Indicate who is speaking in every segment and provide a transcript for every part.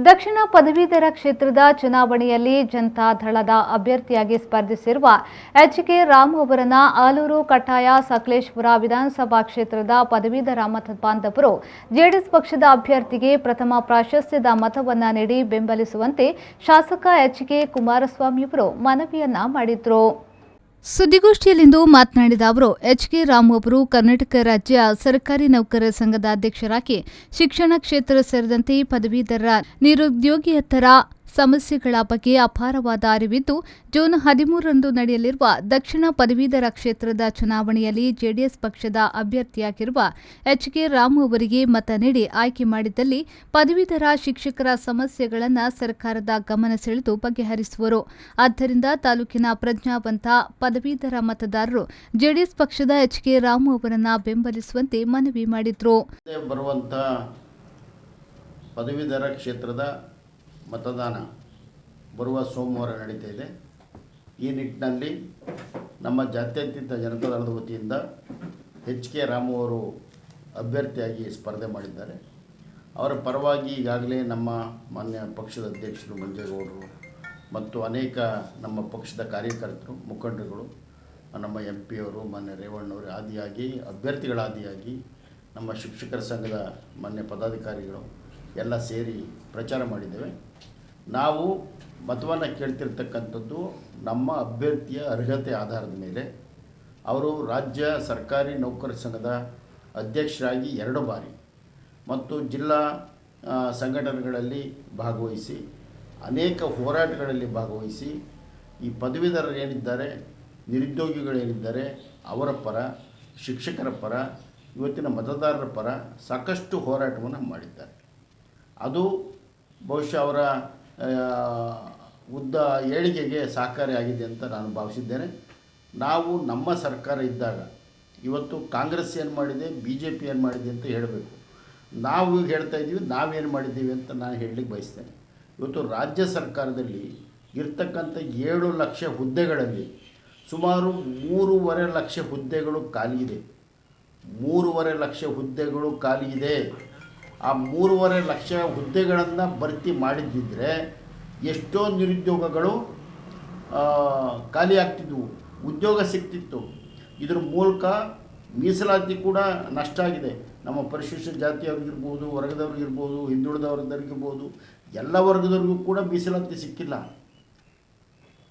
Speaker 1: ದಕ್ಷಿಣ ಪದವೀಧರ ಕ್ಷೇತ್ರದ ಚುನಾವಣೆಯಲ್ಲಿ ಜನತಾದಳದ ಅಭ್ಯರ್ಥಿಯಾಗಿ ಸ್ಪರ್ಧಿಸಿರುವ ಎಚ್.ಕೆ. ರಾಮು ಅವರನ್ನ ಆಲೂರು, ಕಟ್ಟಾಯ, ಸಕಲೇಶಪುರ ವಿಧಾನಸಭಾ ಕ್ಷೇತ್ರದ ಪದವೀಧರ ಮತ ಬಾಂಧವರು ಜೆಡಿಎಸ್ ಪಕ್ಷದ ಅಭ್ಯರ್ಥಿಗೆ ಪ್ರಥಮ ಪ್ರಾಶಸ್ತ್ಯದ ಮತವನ್ನ ನೀಡಿ ಬೆಂಬಲಿಸುವಂತೆ ಶಾಸಕ ಎಚ್.ಕೆ. ಕುಮಾರಸ್ವಾಮಿ ಅವರು ಮನವಿಯನ್ನ ಮಾಡಿದರು. ಸುದ್ದಿಗೋಷ್ಠಿಯಲ್ಲಿಂದು ಮಾತನಾಡಿದ ಅವರು ಎಚ್.ಕೆ. ರಾಮು ಅವರು ಕರ್ನಾಟಕ ರಾಜ್ಯ ಸರ್ಕಾರಿ ನೌಕರರ ಸಂಘದ ಅಧ್ಯಕ್ಷರಾಗಿ ಶಿಕ್ಷಣ ಕ್ಷೇತ್ರ ಸೇರಿದಂತೆ ಪದವೀಧರ ನಿರುದ್ಯೋಗಿಯತರ ಸಮಸ್ಯೆಗಳ ಬಗ್ಗೆ ಅಪಾರವಾದ ಅರಿವಿದ್ದು ಜೂನ್ 13ರಂದು ನಡೆಯಲಿರುವ ದಕ್ಷಿಣ ಪದವೀಧರ ಕ್ಷೇತ್ರದ ಚುನಾವಣೆಯಲ್ಲಿ ಜೆಡಿಎಸ್ ಪಕ್ಷದ ಅಭ್ಯರ್ಥಿಯಾಗಿರುವ ಎಚ್.ಕೆ. ರಾಮು ಅವರಿಗೆ ಮತ ನೀಡಿ ಆಯ್ಕೆ ಮಾಡಿದ್ದಲ್ಲಿ ಪದವೀಧರ ಶಿಕ್ಷಕರ ಸಮಸ್ಯೆಗಳನ್ನು ಸರ್ಕಾರದ ಗಮನ ಸೆಳೆದು ಬಗೆಹರಿಸುವರು. ಆದ್ದರಿಂದ ತಾಲೂಕಿನ ಪ್ರಜ್ಞಾವಂತ ಪದವೀಧರ ಮತದಾರರು ಜೆಡಿಎಸ್ ಪಕ್ಷದ ಎಚ್.ಕೆ. ರಾಮು ಅವರನ್ನು ಬೆಂಬಲಿಸುವಂತೆ ಮನವಿ ಮಾಡಿದರು.
Speaker 2: ಪದವೀಧರ ಕ್ಷೇತ್ರದ ಮತದಾನ ಬರುವ ಸೋಮವಾರ ನಡೀತಾ ಇದೆ. ಈ ನಿಟ್ಟಿನಲ್ಲಿ ನಮ್ಮ ಜಾತ್ಯತೀತ ಜನತಾದಳದ ವತಿಯಿಂದ ಎಚ್.ಕೆ. ರಾಮು ಅವರು ಅಭ್ಯರ್ಥಿಯಾಗಿ ಸ್ಪರ್ಧೆ ಮಾಡಿದ್ದಾರೆ. ಅವರ ಪರವಾಗಿ ಈಗಾಗಲೇ ನಮ್ಮ ಮಾನ್ಯ ಪಕ್ಷದ ಅಧ್ಯಕ್ಷರು ಮಂಜೇಗೌಡರು ಮತ್ತು ಅನೇಕ ನಮ್ಮ ಪಕ್ಷದ ಕಾರ್ಯಕರ್ತರು, ಮುಖಂಡರುಗಳು, ನಮ್ಮ MP ಅವರು, ಮಾನ್ಯ ರೇವಣ್ಣವರು ಆದಿಯಾಗಿ ಅಭ್ಯರ್ಥಿಗಳಾದಿಯಾಗಿ ನಮ್ಮ ಶಿಕ್ಷಕರ ಸಂಘದ ಮಾನ್ಯ ಪದಾಧಿಕಾರಿಗಳು ಎಲ್ಲ ಸೇರಿ ಪ್ರಚಾರ ಮಾಡಿದ್ದೇವೆ. ನಾವು ಮತವನ್ನು ಕೇಳ್ತಿರ್ತಕ್ಕಂಥದ್ದು ನಮ್ಮ ಅಭ್ಯರ್ಥಿಯ ಅರ್ಹತೆ ಆಧಾರದ ಮೇಲೆ. ಅವರು ರಾಜ್ಯ ಸರ್ಕಾರಿ ನೌಕರರ ಸಂಘದ ಅಧ್ಯಕ್ಷರಾಗಿ 2 ಬಾರಿ ಮತ್ತು ಜಿಲ್ಲಾ ಸಂಘಟನೆಗಳಲ್ಲಿ ಭಾಗವಹಿಸಿ ಅನೇಕ ಹೋರಾಟಗಳಲ್ಲಿ ಭಾಗವಹಿಸಿ ಈ ಪದವೀಧರರು ಏನಿದ್ದಾರೆ, ನಿರುದ್ಯೋಗಿಗಳೇನಿದ್ದಾರೆ ಅವರ ಪರ, ಶಿಕ್ಷಕರ ಪರ, ಇವತ್ತಿನ ಮತದಾರರ ಪರ ಸಾಕಷ್ಟು ಹೋರಾಟವನ್ನು ಮಾಡಿದ್ದಾರೆ. ಅದು ಬಹುಶಃ ಅವರ ಏಳಿಗೆಗೆ ಸಹಕಾರಿಯಾಗಿದೆ ಅಂತ ನಾನು ಭಾವಿಸಿದ್ದೇನೆ. ನಾವು ನಮ್ಮ ಸರ್ಕಾರ ಇದ್ದಾಗ ಇವತ್ತು ಕಾಂಗ್ರೆಸ್ ಏನು ಮಾಡಿದೆ, BJP ಏನು ಮಾಡಿದೆ ಅಂತ ಹೇಳಬೇಕು. ನಾವು ಈಗ ಹೇಳ್ತಾ ಇದ್ದೀವಿ ನಾವೇನು ಮಾಡಿದ್ದೀವಿ ಅಂತ ನಾನು ಹೇಳಲಿಕ್ಕೆ ಬಯಸ್ತೇನೆ. ಇವತ್ತು ರಾಜ್ಯ ಸರ್ಕಾರದಲ್ಲಿ ಇರ್ತಕ್ಕಂಥ 7 ಲಕ್ಷ ಹುದ್ದೆಗಳಲ್ಲಿ ಸುಮಾರು 3.5 ಲಕ್ಷ ಹುದ್ದೆಗಳು ಖಾಲಿ ಇದೆ. 3.5 ಲಕ್ಷ ಹುದ್ದೆಗಳು ಖಾಲಿ ಇದೆ. ಆ 3.5 ಲಕ್ಷ ಹುದ್ದೆಗಳನ್ನು ಭರ್ತಿ ಮಾಡಿದ್ದಿದ್ರೆ ಎಷ್ಟೋ ನಿರುದ್ಯೋಗಗಳು ಖಾಲಿ ಆಗ್ತಿದ್ವು, ಉದ್ಯೋಗ ಸಿಗ್ತಿತ್ತು. ಇದ್ರ ಮೂಲಕ ಮೀಸಲಾತಿ ಕೂಡ ನಷ್ಟ ಆಗಿದೆ. ನಮ್ಮ ಪರಿಶಿಷ್ಟ ಜಾತಿಯವ್ರಿಗಿರ್ಬೋದು, ವರ್ಗದವ್ರಿಗಿರ್ಬೋದು, ಹಿಂದುಳಿದವರಿಗಿರ್ಬೋದು, ಎಲ್ಲ ವರ್ಗದವ್ರಿಗೂ ಕೂಡ ಮೀಸಲಾತಿ ಸಿಕ್ಕಿಲ್ಲ.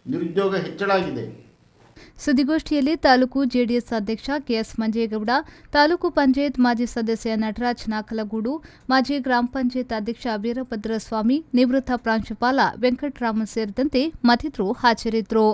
Speaker 2: ನಿರುದ್ಯೋಗ ಹೆಚ್ಚಳ ಆಗಿದೆ.
Speaker 1: ಸುದ್ದಿಗೋಷ್ಠಿಯಲ್ಲಿ ತಾಲೂಕು ಜೆಡಿಎಸ್ ಅಧ್ಯಕ್ಷ ಕೆಎಸ್ ಮಂಜೇಗೌಡ, ತಾಲೂಕು ಪಂಚಾಯತ್ ಮಾಜಿ ಸದಸ್ಯ ನಟರಾಜ್ ನಾಕಲಗೂಡು, ಮಾಜಿ ಗ್ರಾಮ ಪಂಚಾಯತ್ ಅಧ್ಯಕ್ಷ ವೀರಭದ್ರಸ್ವಾಮಿ, ನಿವೃತ್ತ ಪ್ರಾಂಶುಪಾಲ ವೆಂಕಟರಾಮನ್ ಸೇರಿದಂತೆ ಮತ್ತಿತರರು ಹಾಜರಿದ್ದರು.